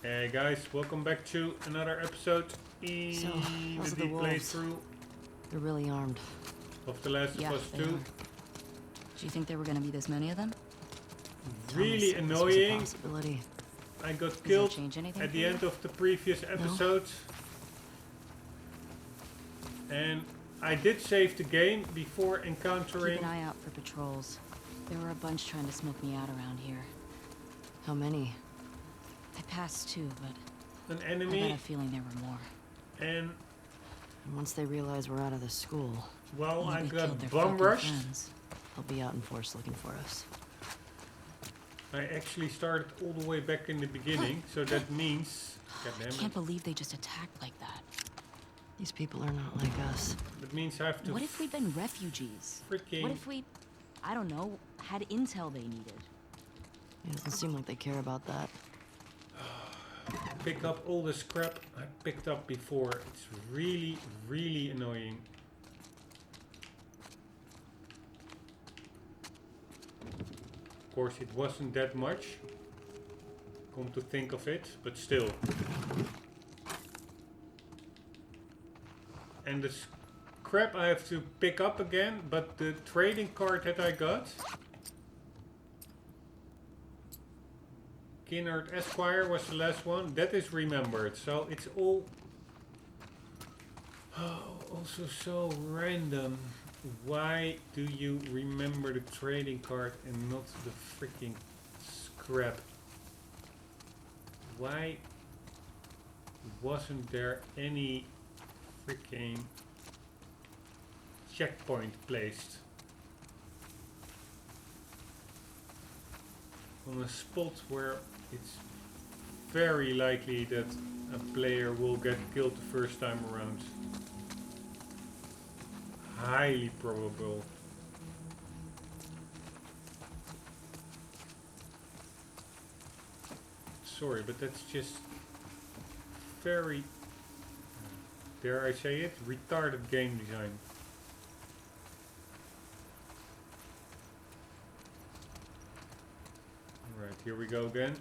Hey guys, welcome back to another episode in the deep playthrough. They're really armed. Of The Last of Us 2. Do you think there were going to be this many of them? Really annoying. I got killed at the end of the previous episode. No. And I did save the game before encountering... Keep an eye out for patrols. There were a bunch trying to smoke me out around here. How many? I passed two, but... An enemy. I got a feeling there were more. And once they realize we're out of the school... Well, I got bum rushed. They'll be out in force looking for us. I actually started all the way back in the beginning, so that means... I can't believe they just attacked like that. These people are not like us. That means I have to... What if we've been refugees? Freaking... What if we, I don't know, had intel they needed? It doesn't seem like they care about that. Pick up all the scrap I picked up before. It's really, really annoying. Of course, it wasn't that much. Come to think of it, but still. And the scrap I have to pick up again, but the trading card that I got... Kinnard Esquire was the last one. That is remembered. So it's all... Oh, also so random. Why do you remember the trading card and not the freaking scrap? Why wasn't there any freaking checkpoint placed on a spot where it's very likely that a player will get killed the first time around? Highly probable. Sorry, but that's just very, dare I say it, retarded game design. Alright, here we go again.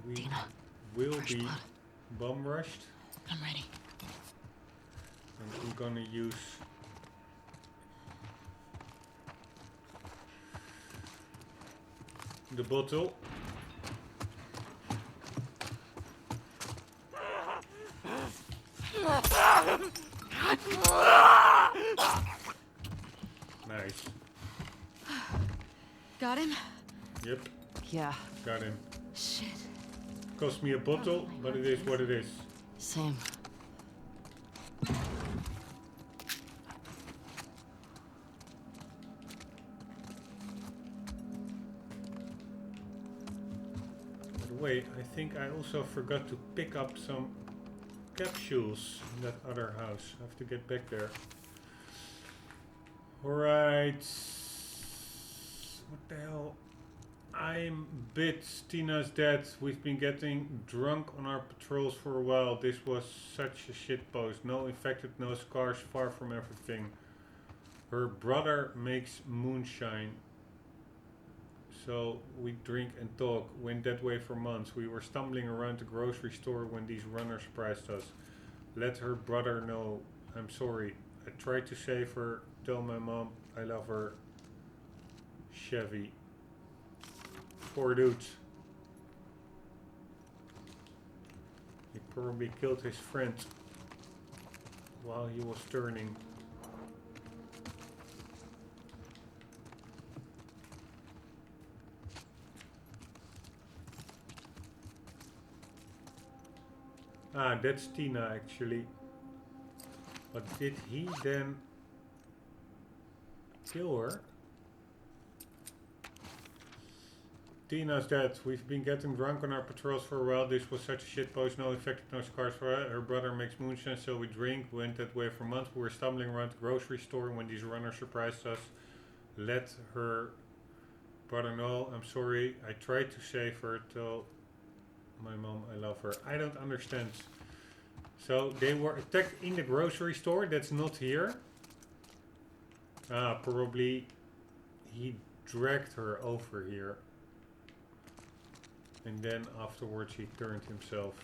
We Dina, will be bum rushed. I'm ready. And I'm gonna use the bottle. Nice. Got him? Yep. Yeah. Got him. Shit. Cost me a bottle, but it is what it is. Same. By the way, I think I also forgot to pick up some capsules in that other house. I have to get back there. Alright. What the hell? I'm bit. Tina's dead. We've been getting drunk on our patrols for a while. This was such a shitpost. No infected, no scars, far from everything. Her brother makes moonshine. So we drink and talk. Went that way for months. We were stumbling around the grocery store when these runners surprised us. Let her brother know. I'm sorry. I tried to save her. Tell my mom I love her. Chevy. Poor dude. He probably killed his friend while he was turning. Ah, that's Tina actually. But did he then kill her? Tina's dead. We've been getting drunk on our patrols for a while. This was such a shitpost. No infected, no scars for her. Her brother makes moonshine, so we drink. Went that way for months. We were stumbling around the grocery store when these runners surprised us. Let her brother know. I'm sorry. I tried to save her. Tell my mom I love her. I don't understand. So they were attacked in the grocery store. That's not here. Probably he dragged her over here. And then afterwards he turned himself.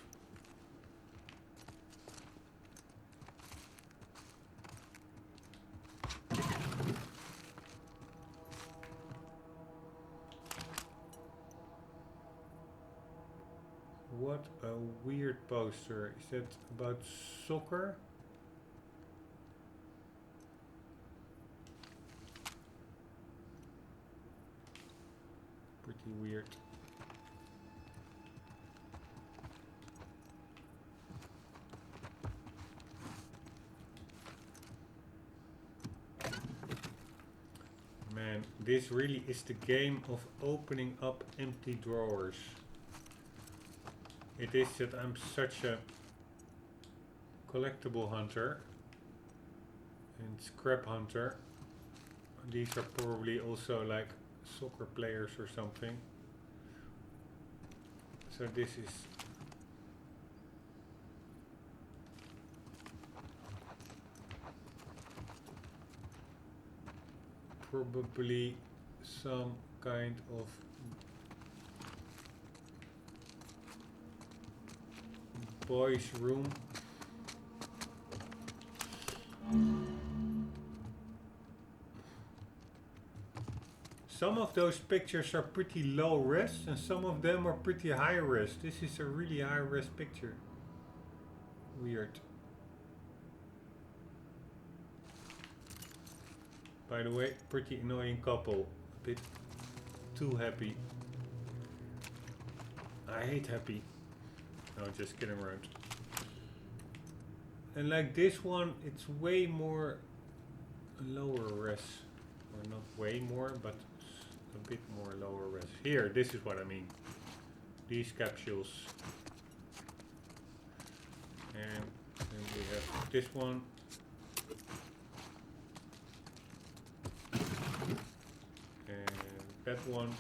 What a weird poster. Is that about soccer? Pretty weird. Man, this really is the game of opening up empty drawers. It is that I'm such a collectible hunter and scrap hunter. These are probably also like soccer players or something. So this is probably some kind of boys' room. Some of those pictures are pretty low res and some of them are pretty high res. This is a really high res picture. Weird. By the way, pretty annoying couple. A bit too happy. I hate happy. No, just kidding around. And like this one, it's way more lower res. Or not way more, but a bit more lower res. Here, this is what I mean. These capsules. And then we have this one. And that one.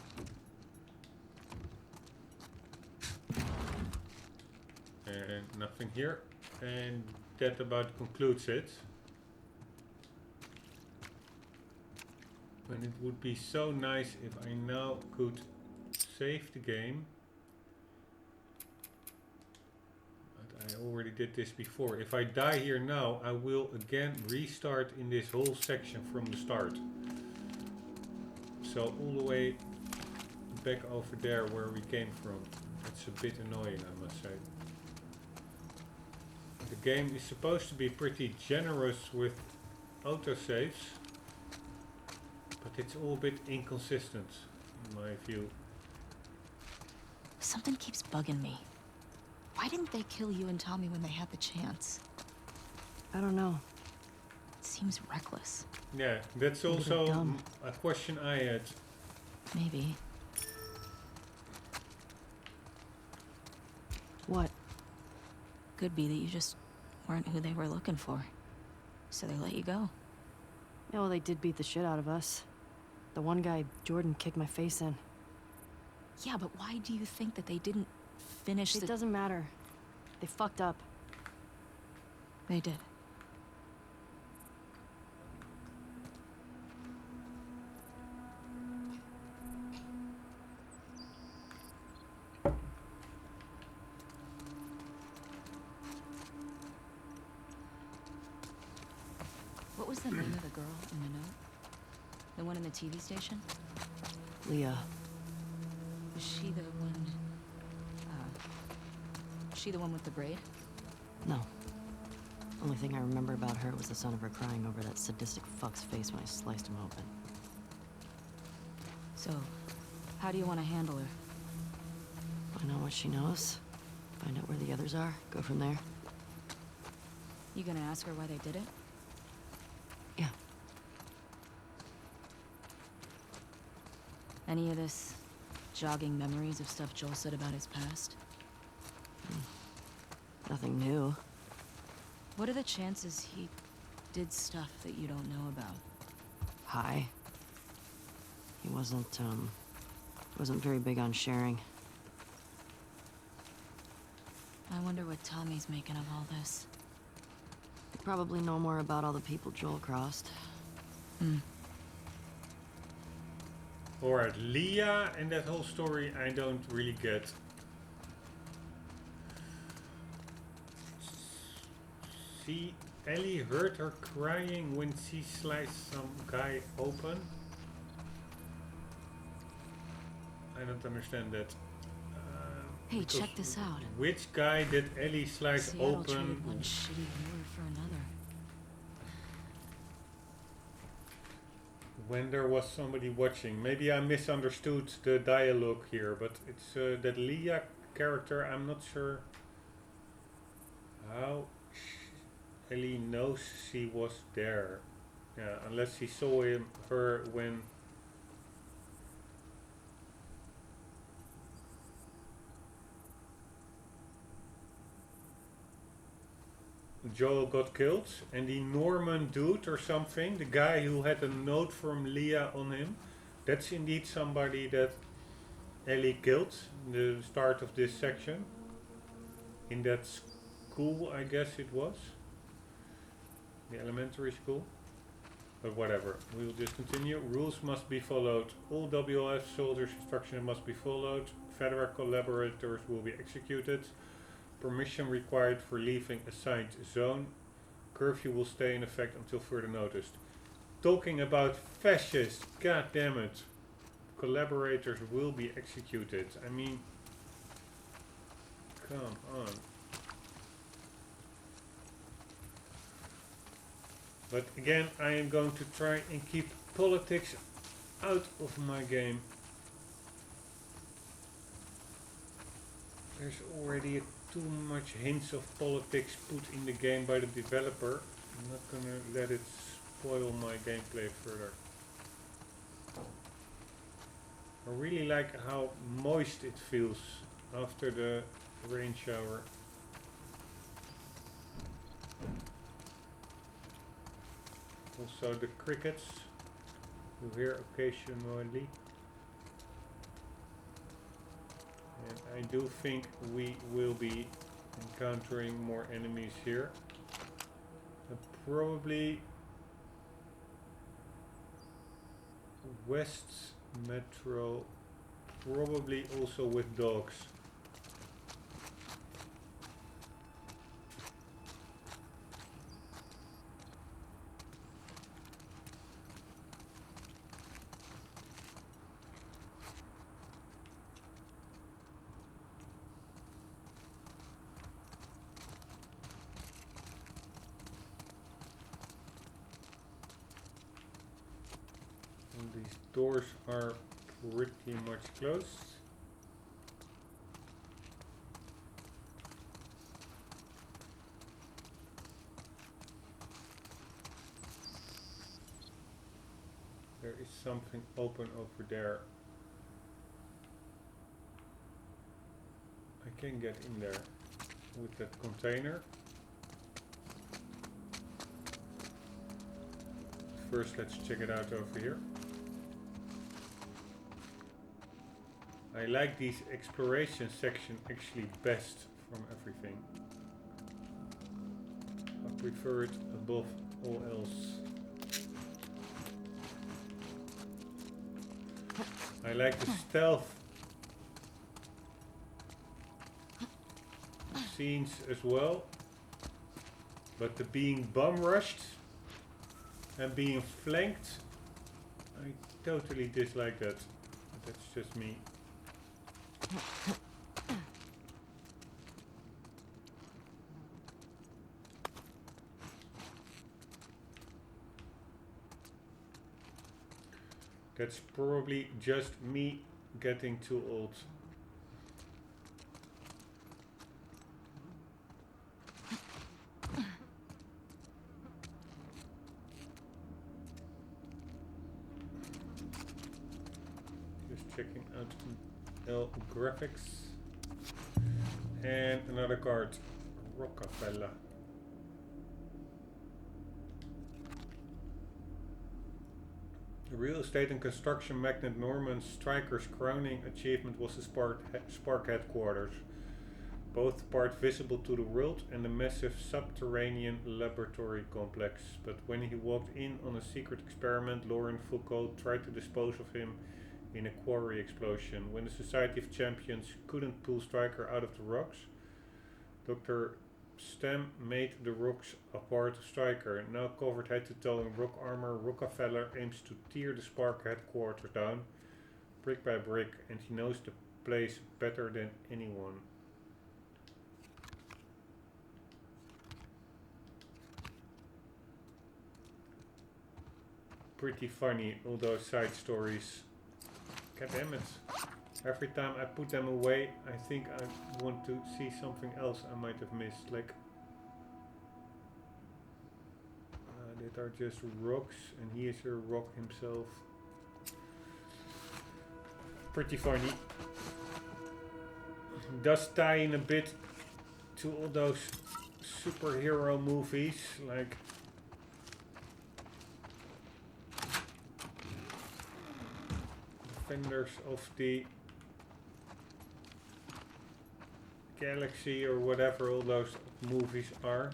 And nothing here. And that about concludes it. And it would be so nice if I now could save the game. But I already did this before. If I die here now, I will again restart in this whole section from the start. So all the way back over there where we came from. It's a bit annoying, I must say. The game is supposed to be pretty generous with autosaves. But it's all a bit inconsistent, in my view. Something keeps bugging me. Why didn't they kill you and Tommy when they had the chance? I don't know. It seems reckless. Yeah, that's Maybe also they're dumb. a question I had. Maybe. What? Could be that you just weren't who they were looking for. So they let you go. Yeah, well, they did beat the shit out of us. The one guy, Jordan, kicked my face in. Yeah, but why do you think that they didn't finish It the... doesn't matter. They fucked up. They did. What was the name of the girl in the note? The one in the TV station? Leah. Was she the one... she the one with the braid? No. Only thing I remember about her was the sound of her crying over that sadistic fuck's face when I sliced him open. So, how do you want to handle her? Find out what she knows. Find out where the others are. Go from there. You gonna ask her why they did it? Yeah. Any of this jogging memories of stuff Joel said about his past? Nothing new. What are the chances he did stuff that you don't know about? High. He wasn't very big on sharing. I wonder what Tommy's making of all this. You probably know more about all the people Joel crossed. Alright, Leah and that whole story I don't really get. She, Ellie heard her crying when she sliced some guy open. I don't understand that. Hey, Because check this out. which guy did Ellie slice Seattle open? traded one shitty viewer for another. When there was somebody watching. Maybe I misunderstood the dialogue here, but it's that Leah character. I'm not sure how Ellie knows she was there. Yeah, unless she saw her when Joel got killed, and the Norman dude or something, the guy who had a note from Leah on him, that's indeed somebody that Ellie killed in the start of this section. In that school, I guess it was. The elementary school. But whatever, we will just continue. Rules must be followed. All WLF soldiers' instructions must be followed. Federal collaborators will be executed. Permission required for leaving assigned zone. Curfew will stay in effect until further notice. Talking about fascists, god damn it. Collaborators will be executed. I mean, come on. But again, I am going to try and keep politics out of my game. There's already too much hints of politics put in the game by the developer. I'm not gonna let it spoil my gameplay further. I really like how moist it feels after the rain shower. Also the crickets you hear occasionally. And I do think we will be encountering more enemies here. And probably West Metro, probably also with dogs. These doors are pretty much closed. There is something open over there. I can get in there with that container. First, let's check it out over here. I like these exploration section actually best from everything. I prefer it above all else. I like the stealth scenes as well, but the being bum rushed and being flanked, I totally dislike that. But that's just me. That's probably just me getting too old. Just checking out L graphics. And another card, Rockefeller. The real estate and construction magnate Norman Stryker's crowning achievement was the Spark headquarters, both part visible to the world and a massive subterranean laboratory complex. But when he walked in on a secret experiment, Lauren Foucault tried to dispose of him in a quarry explosion. When the Society of Champions couldn't pull Stryker out of the rocks, Dr. stem made the rocks apart to Striker. Now covered head to toe in rock armor, Rockefeller aims to tear the Spark headquarters down, brick by brick, and he knows the place better than anyone. Pretty funny, all those side stories. God damn it. Every time I put them away, I think I want to see something else I might have missed. Like, that are just rocks, and he is a rock himself. Pretty funny. Does tie in a bit to all those superhero movies, like Defenders of the Galaxy or whatever all those movies are.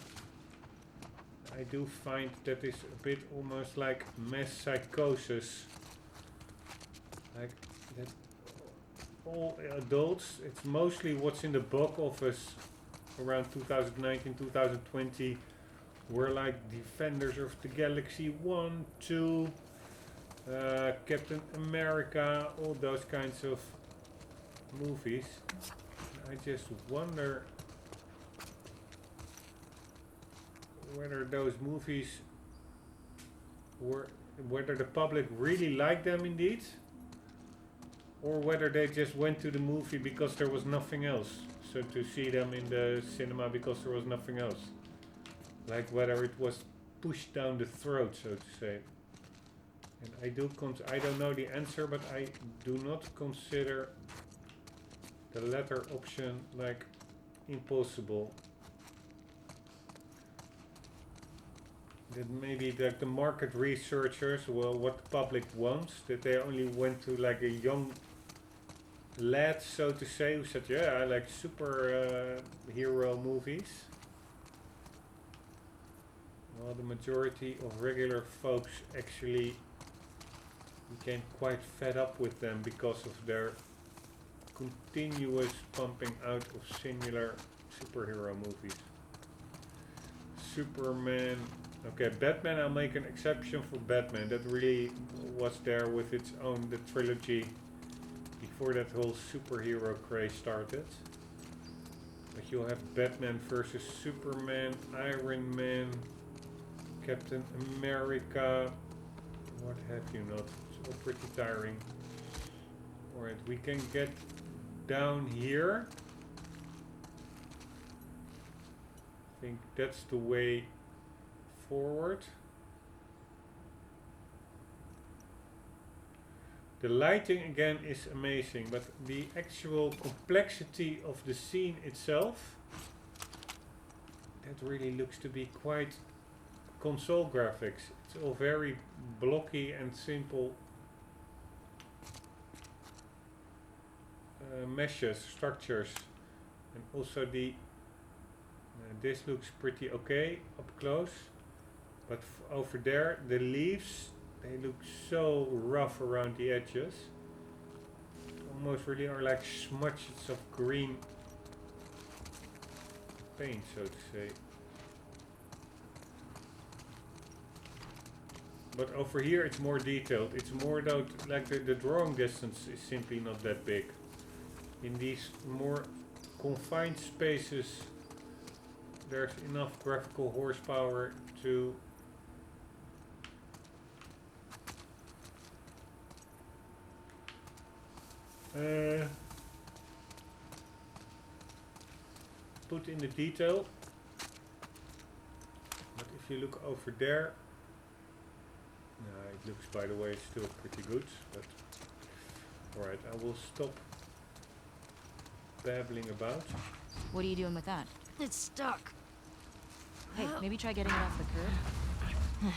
I do find that is a bit almost like mass psychosis. Like that all adults, it's mostly what's in the box office around 2019, 2020 were like Defenders of the Galaxy 1, 2, Captain America, all those kinds of movies. I just wonder whether those movies were, whether the public really liked them indeed, or whether they just went to the movie because there was nothing else. So to see them in the cinema because there was nothing else. Like whether it was pushed down the throat, so to say. And I don't know the answer, but I do not consider the latter option like impossible. That maybe like the market researchers, well, what the public wants, that they only went to like a young lad, so to say, who said, yeah, I like super hero movies. Well, the majority of regular folks actually became quite fed up with them because of their continuous pumping out of similar superhero movies. Superman. Okay, Batman, I'll make an exception for Batman. That really was there with its own, the trilogy, before that whole superhero craze started. But you'll have Batman versus Superman, Iron Man, Captain America, what have you not. It's all pretty tiring. Alright, we can get down here. I think that's the way forward. The lighting again is amazing, but the actual complexity of the scene itself, that really looks to be quite console graphics. It's all very blocky and simple meshes, structures, and also the this looks pretty okay up close. But over there, the leaves, they look so rough around the edges. Almost really are like smudges of green paint, so to say. But over here it's more detailed. It's more like the drawing distance is simply not that big. In these more confined spaces, there's enough graphical horsepower to put in the detail. But if you look over there, it looks, by the way, still pretty good. But alright, I will stop babbling about. What are you doing with that? It's stuck. Hey, maybe try getting it off the curb.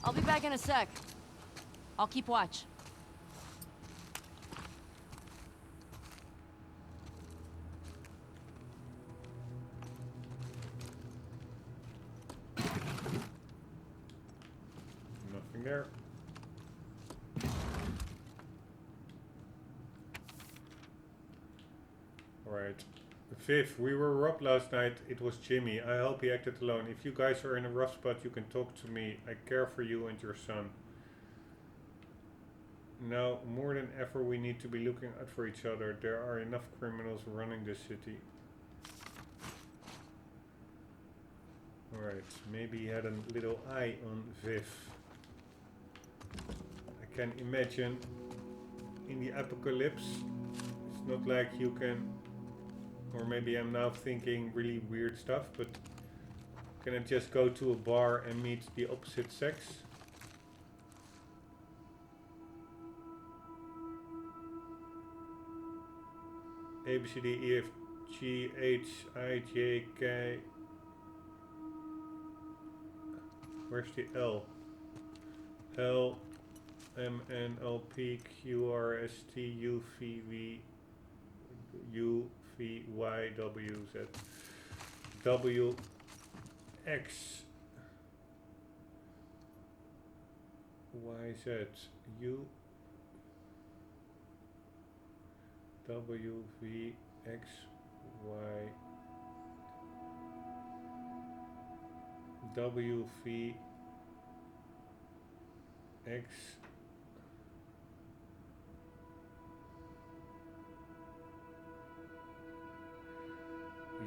I'll be back in a sec. I'll keep watch. there. Alright. Viv, we were robbed last night. It was Jimmy. I hope he acted alone. If you guys are in a rough spot, you can talk to me. I care for you and your son. Now, more than ever, we need to be looking out for each other. There are enough criminals running this city. Alright, maybe he had a little eye on Viv. I can imagine in the apocalypse, it's not like you can, or maybe I'm now thinking really weird stuff, but can I just go to a bar and meet the opposite sex? A, B, C, D, E, F, G, H, I, J, K. Where's the L? L, M, N, L, P, Q, R, S, T, U, V, W, U, V, Y, W, Z. W, X, Y, Z. U, W, V, X, Y, W, V, X,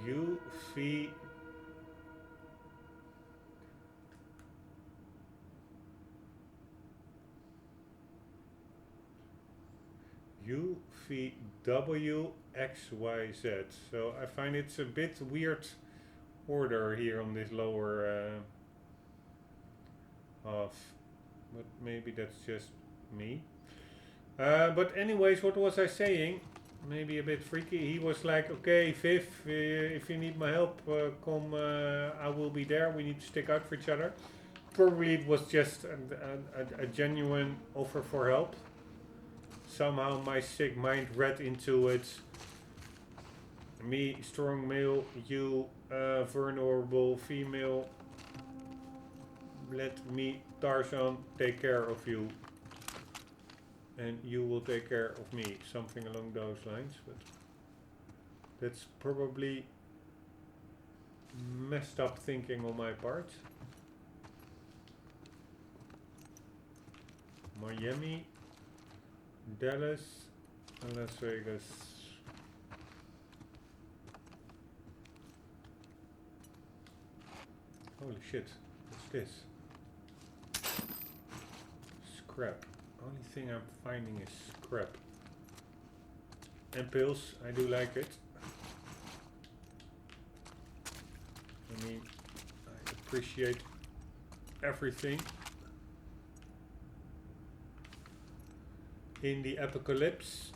U, V, U, V, W, X, Y, Z. So I find it's a bit weird order here on this lower half, but maybe that's just me. But anyways, what was I saying? Maybe a bit freaky. He was like, okay, Viv, if you need my help, come, I will be there. We need to stick out for each other. Probably it was just a genuine offer for help. Somehow my sick mind read into it. Me, strong male, you, vulnerable female. Let me, Tarzan, take care of you. And you will take care of me. Something along those lines. But that's probably messed up thinking on my part. Miami, Dallas, and Las Vegas. Holy shit, what's this? Scrap. Only thing I'm finding is scrap. And pills, I do like it. I mean, I appreciate everything. In the apocalypse.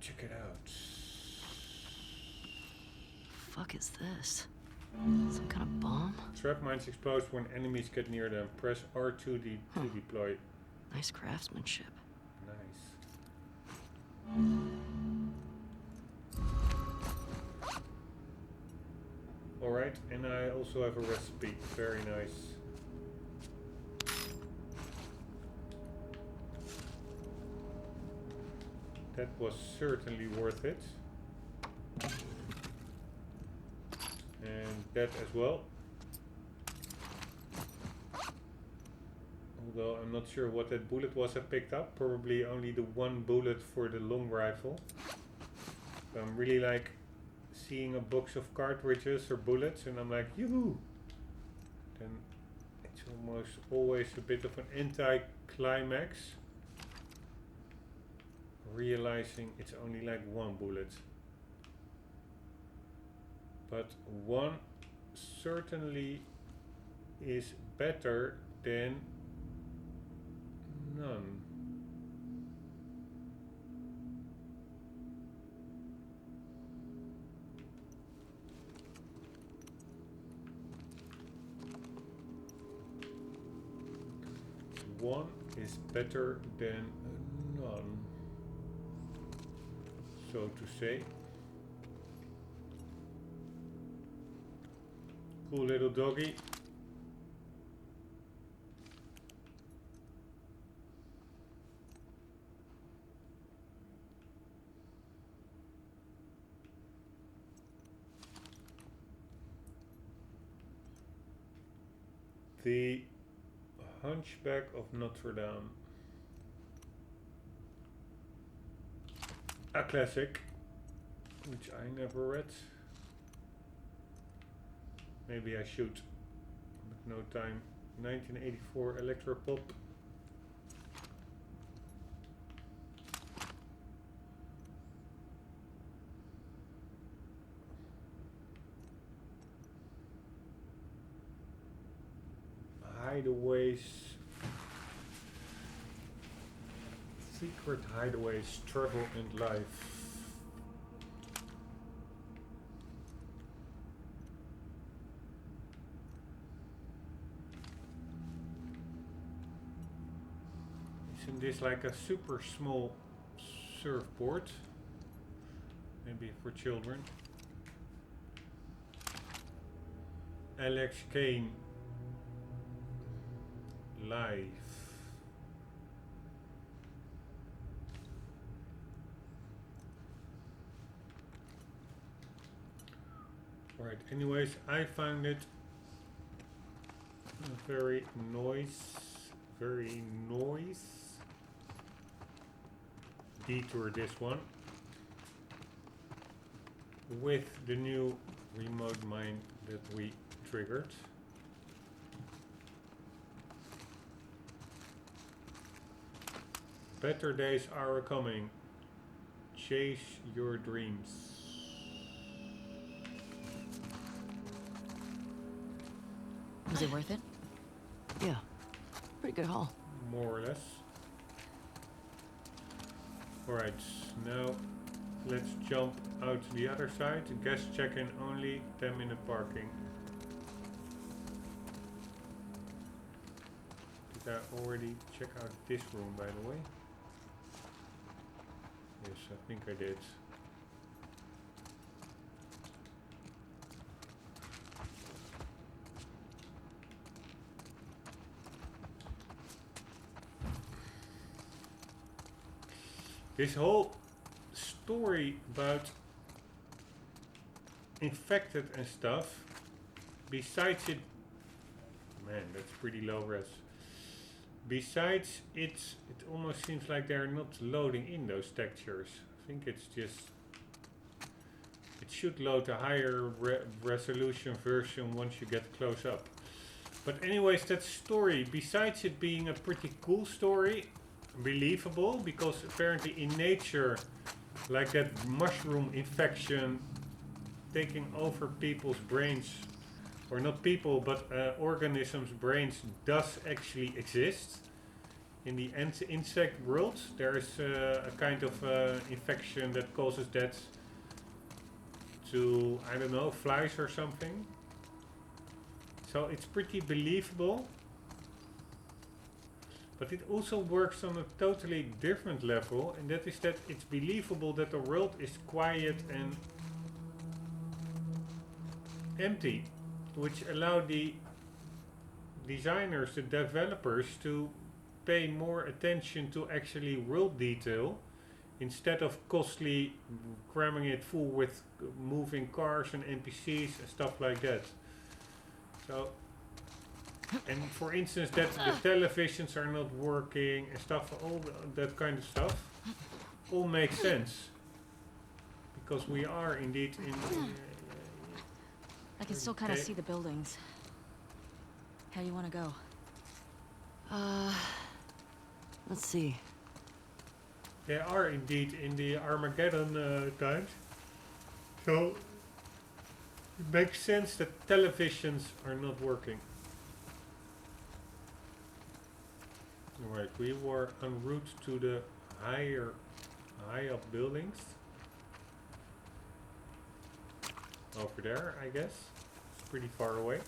Check it out. Fuck is this? Some kind of bomb? Trap mines explode when enemies get near them. Press R2 to deploy. Nice craftsmanship. Nice. Alright, and I also have a recipe. Very nice. That was certainly worth it. And that as well. Although I'm not sure what that bullet was I picked up. Probably only the one bullet for the long rifle. So I'm really like seeing a box of cartridges or bullets and I'm like, yoo-hoo! Then it's almost always a bit of an anti-climax. Realizing it's only like one bullet. But one certainly is better than none. One is better than none, so to say. Cool little doggy. The Hunchback of Notre Dame. A classic, which I never read. Maybe I should, but no time. 1984 Electropop. Hideaways. Secret hideaways, travel and life. Isn't this like a super small surfboard? Maybe for children. Alex Kane. Live. Right, anyways, I found it very noise detour, this one, with the new remote mine that we triggered. Better days are coming. Chase your dreams. Was it worth it? Yeah. Pretty good haul. More or less. Alright, now let's jump out to the other side. Guest check-in only, 10-minute parking. Did I already check out this room, by the way? Yes, I think I did. This whole story about infected and stuff, besides it, man, that's pretty low res. Besides it almost seems like they're not loading in those textures. I think it's just, it should load a higher resolution version once you get close up. But anyways, that story, besides it being a pretty cool story, believable, because apparently in nature, like that mushroom infection taking over people's brains, or not people, but organisms' brains, does actually exist. In the insect world, there is a kind of infection that causes that to, I don't know, flies or something. So it's pretty believable. But it also works on a totally different level, and that is that it's believable that the world is quiet and empty, which allow the designers, the developers, to pay more attention to actually world detail instead of costly cramming it full with moving cars and NPCs and stuff like that. So, and for instance, that the televisions are not working and stuff, all that kind of stuff, all makes sense. Because we are indeed in... I can still kind of see the buildings. How do you want to go? Let's see. They are indeed in the Armageddon times. So, it makes sense that televisions are not working. Alright, we were en route to the high up buildings. Over there, I guess. It's pretty far away.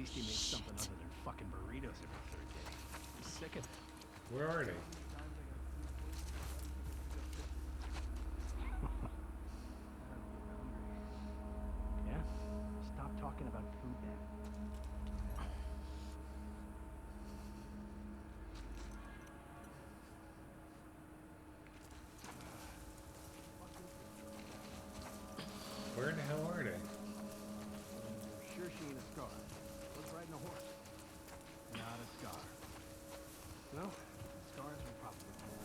least he makes something other than fucking burritos every third day. I'm sick of it. Where are they? Yeah? Stop talking about food then. Where the hell are they? Sure she ain't a scar. Looks riding a horse. Not a scar. No, scars are probably cool.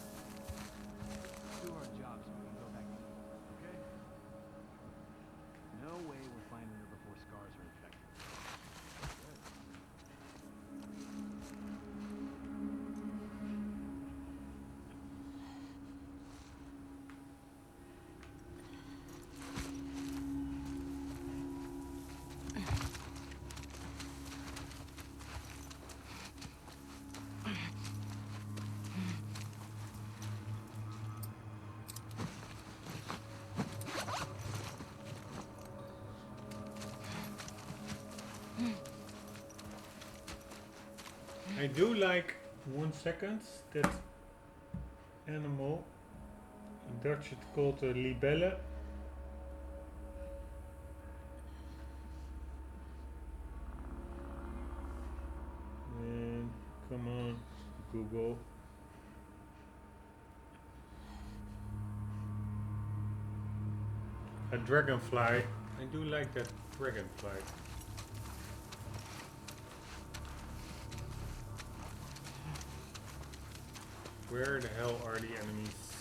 Do our jobs so we can go back to normal, okay? No way we're finding her before scars are infected. Good. I do like 1 second that animal. In Dutch it's called a libelle. And come on, Google. A dragonfly. I do like that dragonfly. Where the hell are the enemies?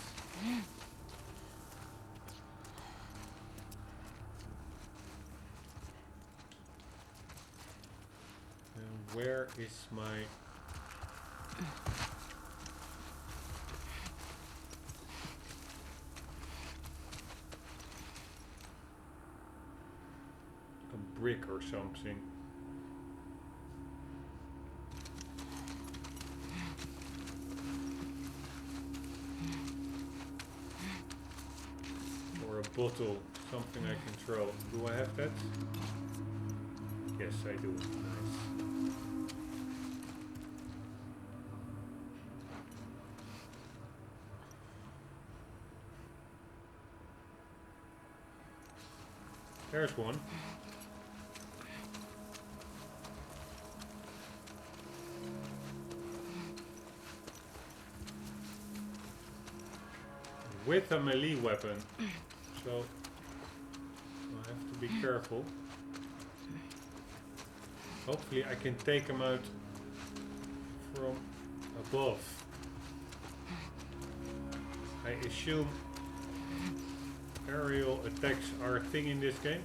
And where is my... a brick or something? Or a bottle, something I can throw. Do I have that? Yes, I do. Nice. There's one. With a melee weapon, so I have to be careful. Hopefully I can take him out from above. I assume aerial attacks are a thing in this game.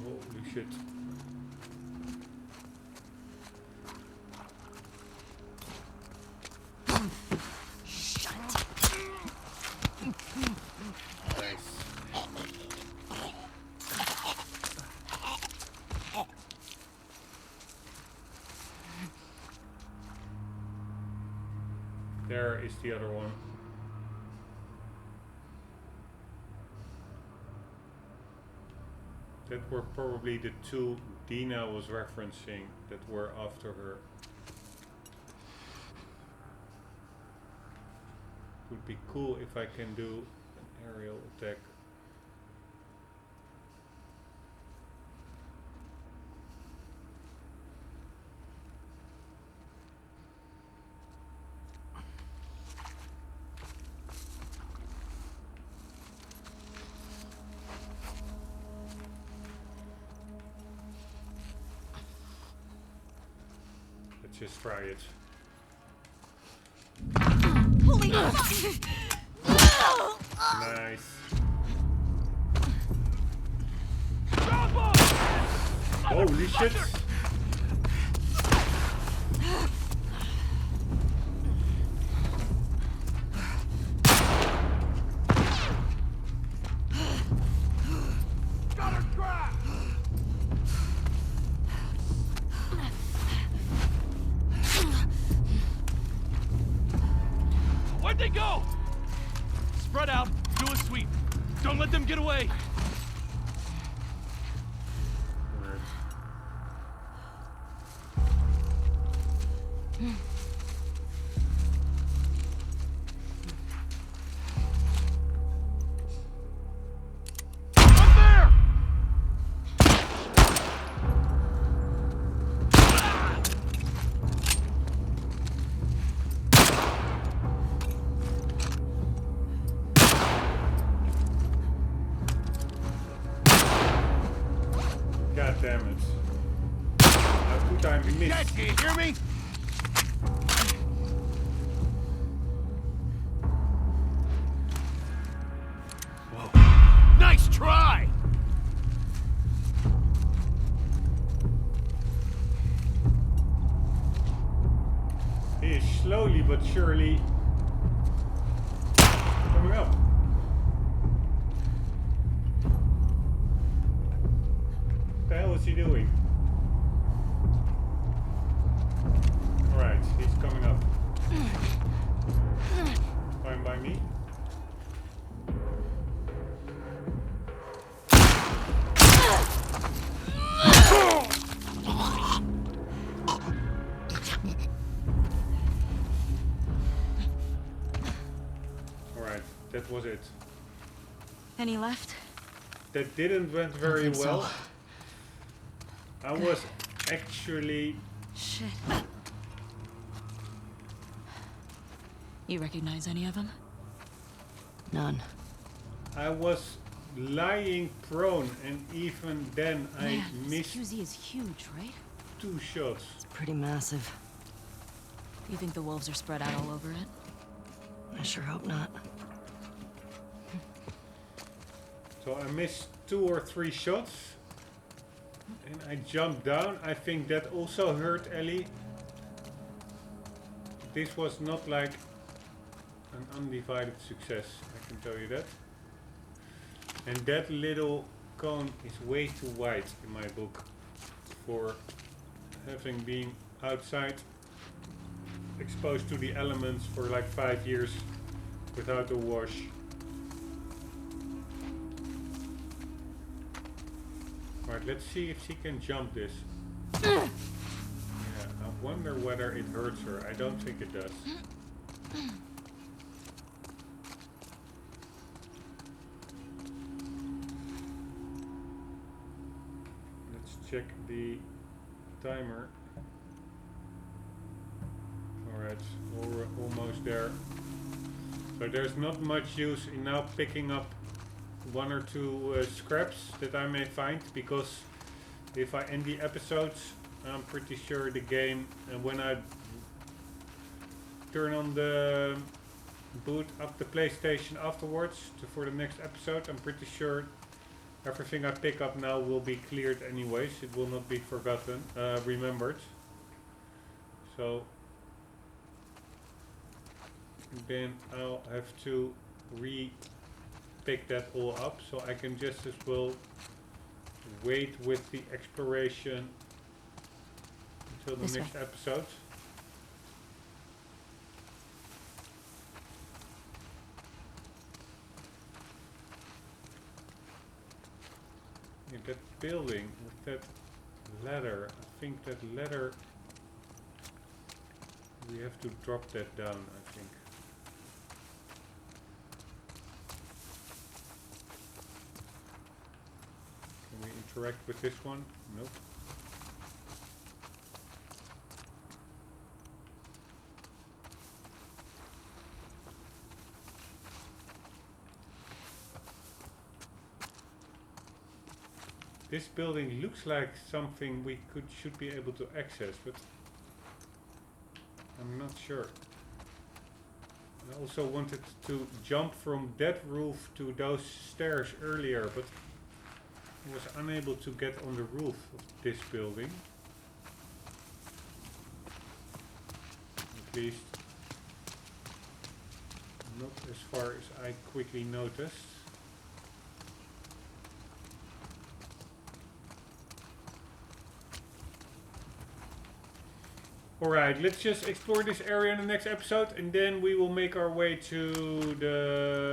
Holy shit. There is the other one. That were probably the two Dina was referencing that were after her. Would be cool if I can do an aerial attack. Just try it. Holy fuck! Nice. Holy shit! Where'd they go? Spread out, do a sweep. Don't let them get away. Alright. Up there! God damn it. How could I miss? Dad, can you hear me? Whoa. Nice try! He is slowly but surely coming up. What the hell is he doing? Alright, he's coming up. Fine by me. Alright, that was it. Any left? That didn't went very think so. well. I was actually... Shit. You recognize any of them? None. I was lying prone, and even then I Man, this missed QZ is huge, right? 2 shots. It's pretty massive. You think the wolves are spread out all over it? I sure hope not. So I missed 2 or 3 shots. And I jumped down. I think that also hurt Ellie. This was not like an undivided success, I can tell you that. And that little cone is way too wide in my book for having been outside, exposed to the elements for like 5 years without a wash. Alright, let's see if she can jump this. Yeah, I wonder whether it hurts her. I don't think it does. Let's check the timer. Alright, we're almost there. So there's not much use in now picking up 1 or 2 scraps that I may find, because if I end the episodes, I'm pretty sure the game, and when I turn on the boot up the PlayStation afterwards for the next episode, I'm pretty sure everything I pick up now will be cleared anyways. It will not be forgotten, remembered. So then I'll have to pick that all up, so I can just as well wait with the exploration until the This next way. episode. Yeah, that building with that ladder, I think that ladder, we have to drop that down, I think. Can we interact with this one? Nope. This building looks like something we should be able to access, but I'm not sure. I also wanted to jump from that roof to those stairs earlier, but I was unable to get on the roof of this building. At least not as far as I quickly noticed. Alright, let's just explore this area in the next episode, and then we will make our way to the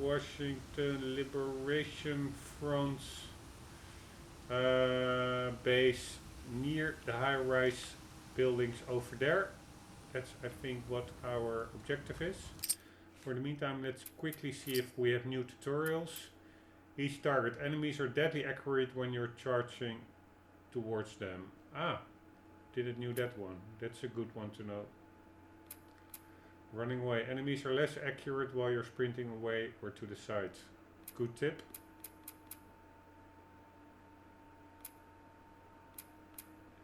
Washington Liberation Front's base near the high-rise buildings over there. That's, I think, what our objective is. For the meantime, let's quickly see if we have new tutorials. Each target. Enemies are deadly accurate when you're charging towards them. Ah, didn't knew that one. That's a good one to know. Running away. Enemies are less accurate while you're sprinting away or to the side. Good tip.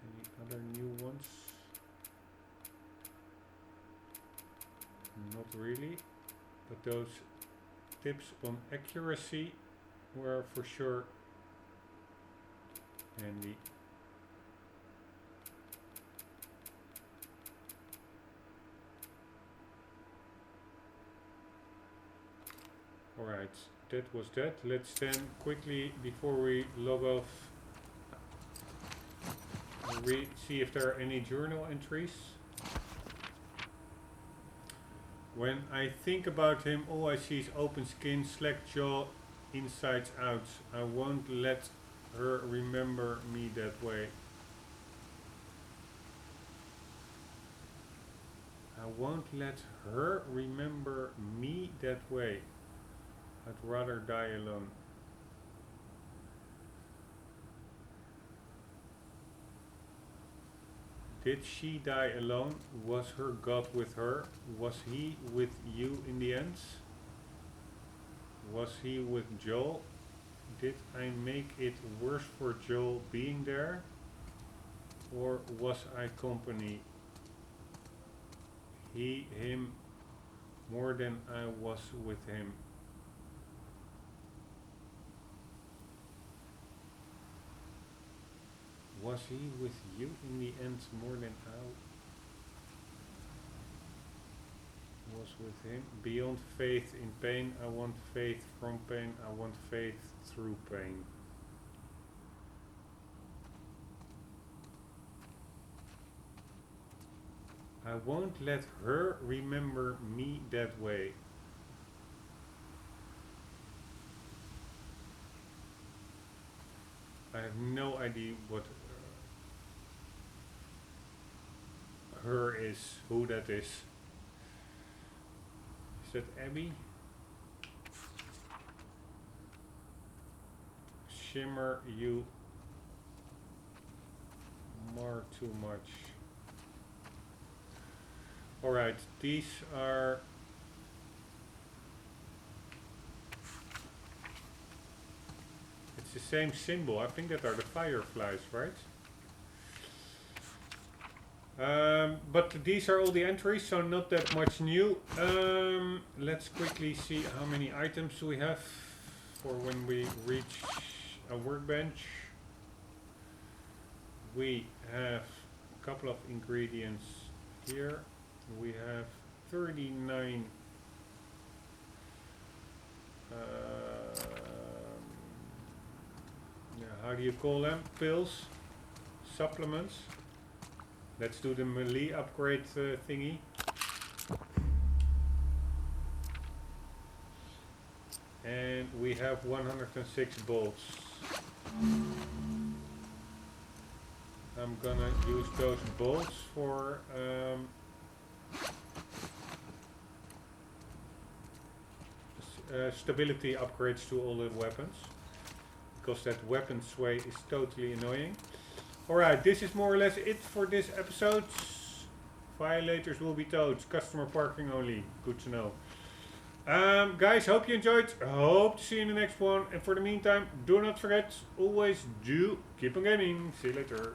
Any other new ones? Not really. But those tips on accuracy were for sure handy. Alright, that was that. Let's then quickly, before we log off, see if there are any journal entries. When I think about him, all I see is open skin, slack jaw, insides out. I won't let her remember me that way. I won't let her remember me that way. I'd rather die alone. Did she die alone? Was her God with her? Was he with you in the end? Was he with Joel? Did I make it worse for Joel being there? Or was I company? He, him, more than I was with him. Was he with you in the end more than I was with him? Beyond faith in pain, I want faith from pain, I want faith through pain. I won't let her remember me that way. I have no idea what her is, who that is. Is that Abby? Shimmer, you mar too much. Alright, these are it's the same symbol. I think that are the fireflies, right? But these are all the entries, so not that much new. Let's quickly see how many items we have for when we reach a workbench. We have a couple of ingredients here. We have 39 how do you call them? Pills, supplements. Let's do the melee upgrade thingy. And we have 106 bolts. I'm gonna use those bolts for stability upgrades to all the weapons, because that weapon sway is totally annoying. Alright, this is more or less it for this episode. Violators will be towed. Customer parking only. Good to know. Guys, hope you enjoyed. Hope to see you in the next one. And for the meantime, do not forget, always do keep on gaming. See you later.